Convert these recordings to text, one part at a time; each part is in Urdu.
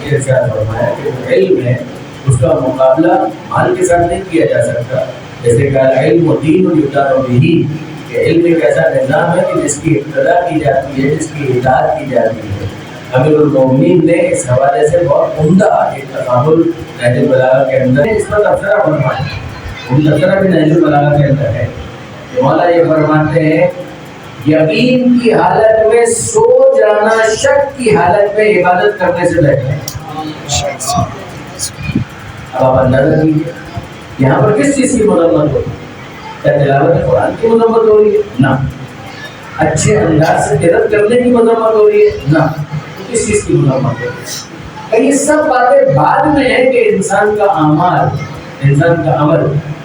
نے ارشاد فرمایا کہ جو علم ہے اس کا مقابلہ مال کے ساتھ نہیں کیا جا سکتا. جیسے کہ علم و دین و یدار و بھی، کہ علم ایک ایسا نظام ہے کہ جس کی ابتدا کی جاتی ہے، جس کی اطاعت کی جاتی ہے. امیر المومنین نے اس حوالے سے بہت عمدہ ایک تقابل نہج البلاغہ کے اندر اس پر تبصرہ فرمایا. ان تبصرہ بھی نہج البلاغہ کے اندر ہے. مولا یہ فرماتے ہیں یقین کی حالت میں سو جانا شک کی حالت میں عبادت کرنے سے بہتر ہے. اب آپ اندازہ کیجیے یہاں پر کس چیز کی مذمت ہو رہی ہے؟ کیا تلاوت قرآن کی مذمت ہو رہی ہے؟ نہ. اچھے انداز سے قرأت کرنے کی مذمت ہو رہی ہے؟ نہ. کس چیز کی مذمت ہو رہی ہے؟ یہ سب باتیں بعد میں ہیں کہ انسان کا اعمال، انسان کا عمل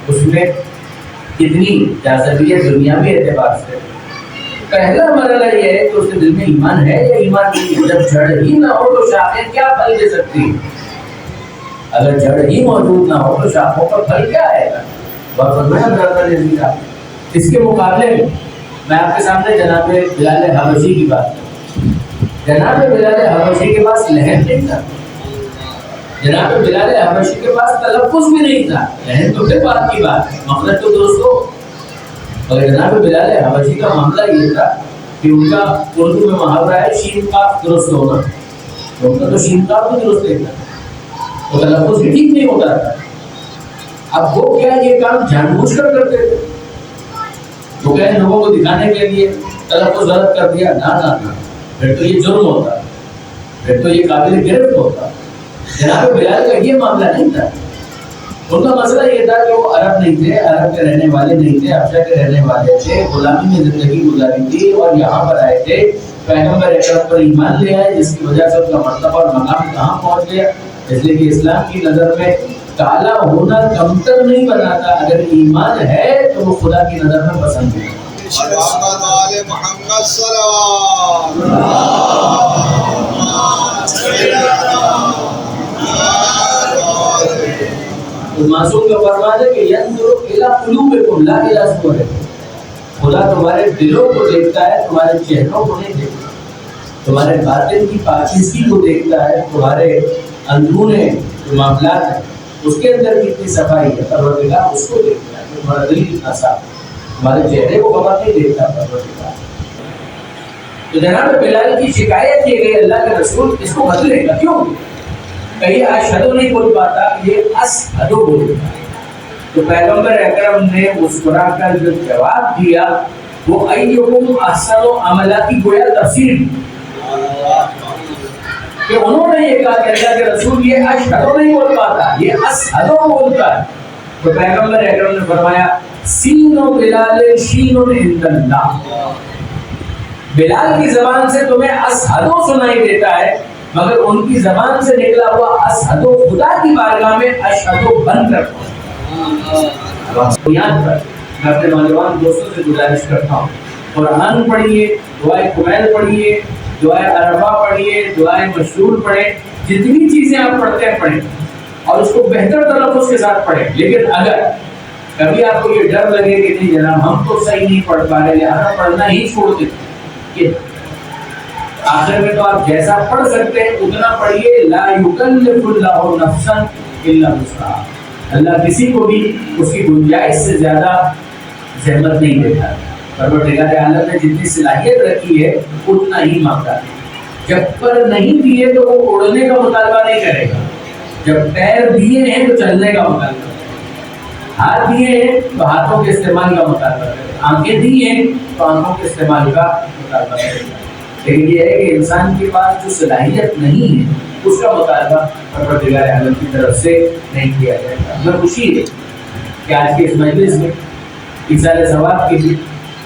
اس میں کتنی جاذبیت دنیاوی اعتبار سے. پہلا مرحلہ یہ ہے کہ اس کے دل میں ایمان ہے یا ایمان نہیں ہے. جب جڑ ہی نہ ہو تو شاخیں کیا پھل دے سکتی ہیں؟ اگر جڑ ہی موجود نہ ہو تو شاخوں کا پھل کیا آئے گا؟ اس کے مقابلے میں آپ کے سامنے جناب بلال حبشی کی بات کروں. جناب بلال حبشی کے پاس لہن نہیں تھا، جناب بلال حبشی کے پاس تلفظ بھی نہیں تھا. لہن تو پھر بات کی بات ہے، مخرج تو درست ہو. اور جناب بلال حبشی کا معاملہ یہ تھا کہ ان کا اردو میں محاورہ ہے شین قاف درست ہونا. ان کا تو شین قاف بھی درست نہیں تھا، تو تلفظ بھی ٹھیک نہیں ہوتا تھا. اب وہ کیا یہ کام جان بوجھ کر کرتے تھے؟ وہ کیا لوگوں کو دکھانے کے لیے تلفظ غلط کر دیا؟ نہ، پھر تو یہ جرم ہوتا، پھر تو یہ قابل گرفت ہوتا. جناب بلال کا یہ معاملہ نہیں تھا. ان کا مسئلہ یہ تھا کہ وہ عرب نہیں تھے، عرب کے رہنے والے نہیں تھے، حبشہ کے رہنے والے تھے، غلامی میں زندگی گزاری تھی اور یہاں پر آئے تھے. پیغمبر اکرم پر ایمان لے آئے جس کی وجہ سے ان کا مرتبہ اور مقام کہاں پہنچ گیا. اس لیے کہ اسلام کی نظر میں کالا ہونا کمتر نہیں بناتا، اگر ایمان ہے تو وہ خدا کی نظر میں پسند ہے. معصوم کا فرمان ہے کہ ینظر الی قلوبکم لا الی صورکم. خدا تمہارے دلوں کو دیکھتا ہے، تمہارے چہروں کو نہیں دیکھتا. تمہارے باطن کی پاکیزگی کو دیکھتا ہے، تمہارے اندرون جو معاملات ہیں اس کے اندر کتنی صفائی ہے. پروردگار اس کو دیکھتا ہے کہ تمہارا دل کتنا صاف ہے. تمہارے چہرے کو خبر نہیں دیکھتا پروردگار. تو جناب بلال کی شکایت کی گئی اللہ کے رسول اس کو بدلے گا کیوں؟ کہ یہ اشہدو نہیں بول پاتا، یہ اشہدو بولتا. تو پیغمبر اکرم نے مسکرا کر جو جواب دیا وہ ایکم احسن عملا کی گویا تفسیر کہ انہوں نے یہ کہا کہ اللہ کے رسول یہ اشہدو نہیں بول پاتا، یہ اشہدو بولتا ہے. تو پیغمبر اکرم نے فرمایا سین و بلال شین عند اللہ. بلال کی زبان سے تمہیں اشہدو سنائی دیتا ہے مگر ان کی زبان سے نکلا ہوا اشہدو خدا کی بارگاہ میں اشہدو بن کر یاد کر. میں اپنے نوجوان دوستوں سے گزارش کرتا ہوں قرآن پڑھیے، دعائے کمیل پڑھیے، دعائے عرفہ پڑھیے، دعائے مشہور پڑھیں. جتنی چیزیں آپ پڑھتے ہیں پڑھیں اور اس کو بہتر تلفظ کے ساتھ پڑھیں. لیکن اگر کبھی آپ کو یہ ڈر لگے کہ نہیں جناب ہم تو صحیح نہیں پڑھ پا رہے لہٰذا پڑھنا ہی چھوڑ دیتے، آخر میں تو آپ جیسا پڑھ سکتے ہیں اتنا پڑھیے. لا یکلف اللہ نفسا الا وسعہا. اللہ کسی کو بھی اس کی گنجائش سے زیادہ زحمت نہیں دیتا. پروردگار عالم نے جتنی صلاحیت رکھی ہے اتنا ہی مانگتا ہے. جب پر نہیں دیے تو وہ اڑنے کا مطالبہ نہیں کرے گا. جب پیر دیے ہیں تو چلنے کا مطالبہ کرے گا. ہاتھ دیے ہیں تو ہاتھوں کے استعمال کا مطالبہ کرے گا. آنکھیں دی ہیں تو آنکھوں کے استعمال کا مطالبہ کرے گا. لیکن یہ ہے کہ انسان کے پاس جو صلاحیت نہیں ہے اس کا مطالبہ پروردگار عالم کی طرف سے نہیں کیا جائے گا. ہمیں خوشی ہے کہ آج کے اس مجلس میں ایصال ثواب کے لیے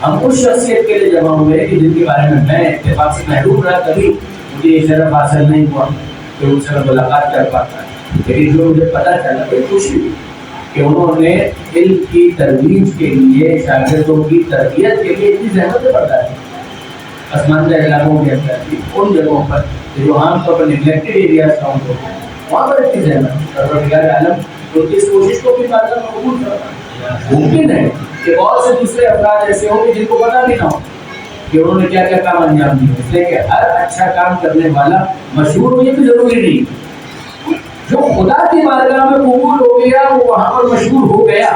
ہم اس شخصیت کے لیے جمع ہوئے کہ جن کے بارے میں اتفاق سے محروم رہا، کبھی مجھے یہ شرف حاصل نہیں ہوا کہ ان سے میں ملاقات کر پاتا. لیکن جو مجھے پتہ چلا بڑی خوشی ہوئی کہ انہوں نے علم کی ترویج کے لیے، شاگردوں کی تربیت کے لیے اتنی زحمتیں برداشت کی. پسماندہ علاقوں کے اندر ان جگہوں پر جو عام طور پر نیگلیکٹڈ ایریاز کاؤنٹ ہوتے ہیں وہاں پر اتنی زحمت. پروردگار عالم تو اس کوشش کو بھی بات میں قبول کرتا. ممکن ہے کہ بہت سے دوسرے افراد ایسے ہوں گے جن کو پتہ بھی نہ ہو کہ انہوں نے کیا کیا کام انجام دیے. اس لیے کہ ہر اچھا کام کرنے والا مشہور ہونے کی ضروری نہیں. جو خدا کی بارگاہ میں قبول ہو گیا وہ وہاں پر مشہور ہو گیا.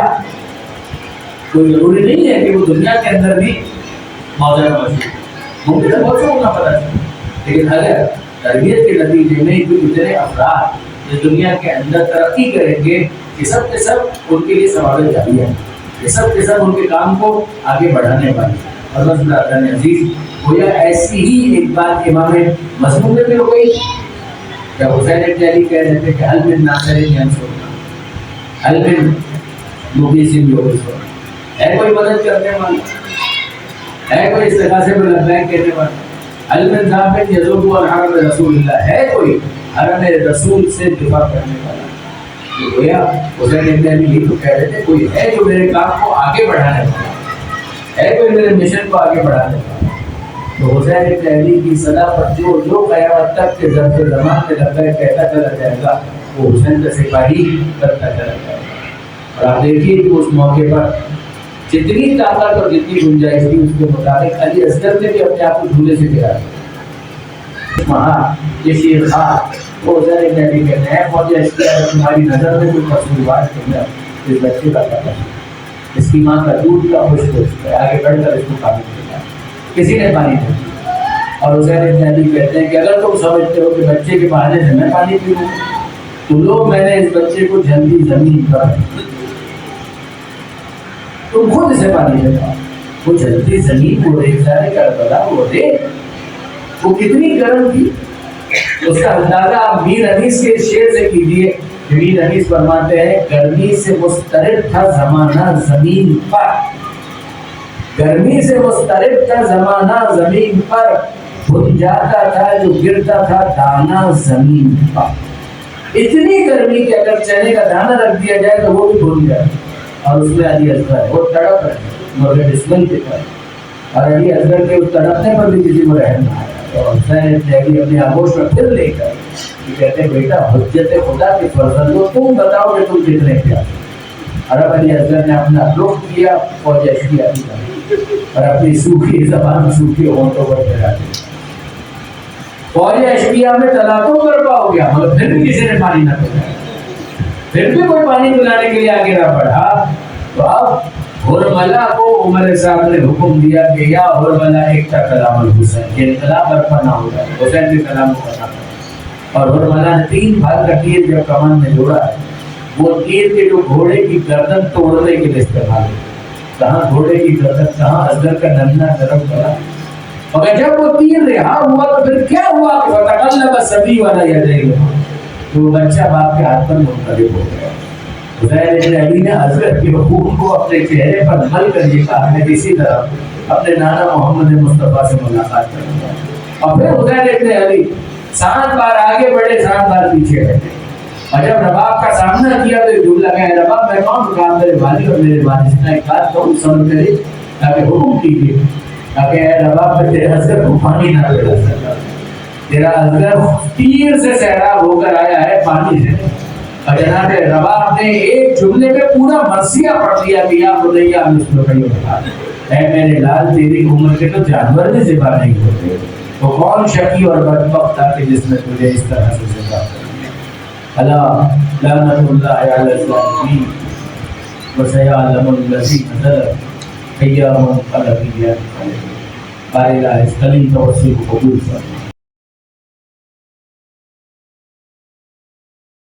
کوئی ضروری نہیں ہے کہ وہ دنیا کے اندر بھی موجود مشہور، ممکن ہے بہت سے کو نہ پتہ چلے، لیکن اگر تربیت کے نتیجے میں جو اتنے افراد جو دنیا کے اندر ترقی کریں گے، یہ سب کے سب ان کے لیے ثواب جاریہ ہے، یہ سب کے سب ان کے کام کو آگے بڑھانے والے. اور بس برادران عزیز، گویا ایسی ہی ایک بات امام مظلوم میں بھی ہو گئی کہ حسین ابن علی کہہ رہے تھے کہ حل من ناصر ینصرنا، حل من مغیث یغیثنا، ہے کوئی مدد کرنے والا، ہے کوئی استغاثے پر لبیک کہنے والا، حل من ذابن یذب عن حرم رسول اللہ، ہے کوئی حرم رسول سے دفاع کرنے والا. تو گویا حسین ابن علی یہ تو کہہ رہے تھے کوئی ہے جو میرے کام کو آگے بڑھانے والا ہے، کوئی میرے مشن کو آگے بڑھانے والا. تو حسین ابن علی کی صدا پر جو جو قیامت تک کے ظرف زمان میں لبیک کہتا چلا جائے گا وہ حسین کا سپاہی کرتا چلا جائے گا. اور آپ دیکھیے کہ اس موقع پر جتنی طاقت اور جتنی گنجائش تھی اس کے مطابق علی اصغر نے بھی اپنے آپ کو جھولے سے گرا دیا. وہاں یہ شیر خان وہ حسین ابن علی کہتے ہیں فوج اشکیا تمہاری نظر میں کوئی قصوروار نہیں ہے، اس بچے کا پتہ ہے، اس کی ماں کا دودھ کا خشک ہو چکا ہے، آگے بڑھ کر اس کو پانی پلایا، کسی نے پانی نہیں دیا. اور حسین ابن علی کہتے ہیں کہ اگر تم سمجھتے ہو کہ بچے کے بہانے سے میں پانی پیوں تو لو میں نے اس بچے کو جلدی زمین پر تم خود اسے پانی دیتا. وہ جلدی زمین کو دیکھ سارے کربلا وہ دیکھ وہ کتنی گرم تھی. اس کا اندازہ آپ میر انیس کے شعر سے کیجیے. میر انیس فرماتے ہیں گرمی سے مضطرب تھا زمانہ زمین پر، گرمی سے مضطرب تھا زمانہ زمین پر، بھن جاتا تھا جو گرتا تھا دانا زمین پر. اتنی گرمی کہ اگر چنے کا دانا رکھ دیا جائے تو وہ بھی بھن جائے. اور اس میں علی اصغر ہے وہ تڑپ رہے مگر ڈسمن کے پر، اور علی اصغر کے اس تڑپنے پر بھی کسی کو رحم نہ آیا. اور حسین ابن علی اپنے آغوش میں پھر لے کر یہ کہتے ہیں بیٹا حجت خدا کے فرزند ہو، تم بتاؤ کہ تم کتنے پیارے. اور اب علی اصغر نے اپنا رخ کیا فوج اشکیا کی طرف اور اپنی سوکھی زبان سوکھی ہونٹوں پر پھیلا دی. فوج اشکیا میں تلاطم برپا ہو گیا مگر پھر بھی کسی نے پانی نہ پلایا، پھر بھی کوئی پانی پلانے کے لیے آگے نہ بڑھا. تو اب ہرملا کو عمر صاحب نے حکم دیا کہ یا ہرملا ایک تا کلام الحسین، کہ انقلاب برپا نہ ہو جائے، حسین کے کلام کو بنا. اور ہرملا نے 3 بھاگ کا تیر جب کمان میں جوڑا ہے وہ تیر کے جو گھوڑے کی گردن توڑنے کے لیے استعمال ہے. کہاں گھوڑے کی گردن، کہاں اصغر کا ننھا نرم گلا. مگر جب وہ تیر رہا ہوا تو پھر کیا ہوا کہ فتقلب الصبی والا یدیہ، تو وہ بچہ باپ کے ہاتھ پر منقلب ہو گیا. حسین ابن علی نے اصغر کے خون کو اپنے چہرے پر مل کر یہ کہا میں اسی طرح اپنے نانا محمد مصطفیٰ سے ملاقات کروں گا. اور پھر حسین ابن علی 7 بار آگے بڑھے 7 بار پیچھے ہٹے. اور جب رباب کا سامنا کیا تو ایک جملہ کہا رباب میں کون کام میرے والد اور میرے والد نے ایک بات کہوں سمجھ کرے تاکہ حکم کیجیے تاکہ اے رباب میں تیرے اصغر کو پانی نہ پلا سکتا. تیرا اصغر تیر سے سیراب ہو کر آیا ہے پانی سے. اور جناب رباب نے ایک جملے میں پورا مرثیہ پڑھ دیا کہ یا بنیا مثل کئی ہوتا اے میرے لال تیری عمر کے تو جانور بھی ذبح نہیں ہوتے. تو کون شقی اور بدبخت تھا کہ جس نے تجھے اس طرح سے ذبح کر دیا. الا لعنت اللہ علی الظالمین وسیعلم الذین ظلموا ایام القلب. بارے اللہ اس کلیم توسیع کو قبول فرمائے.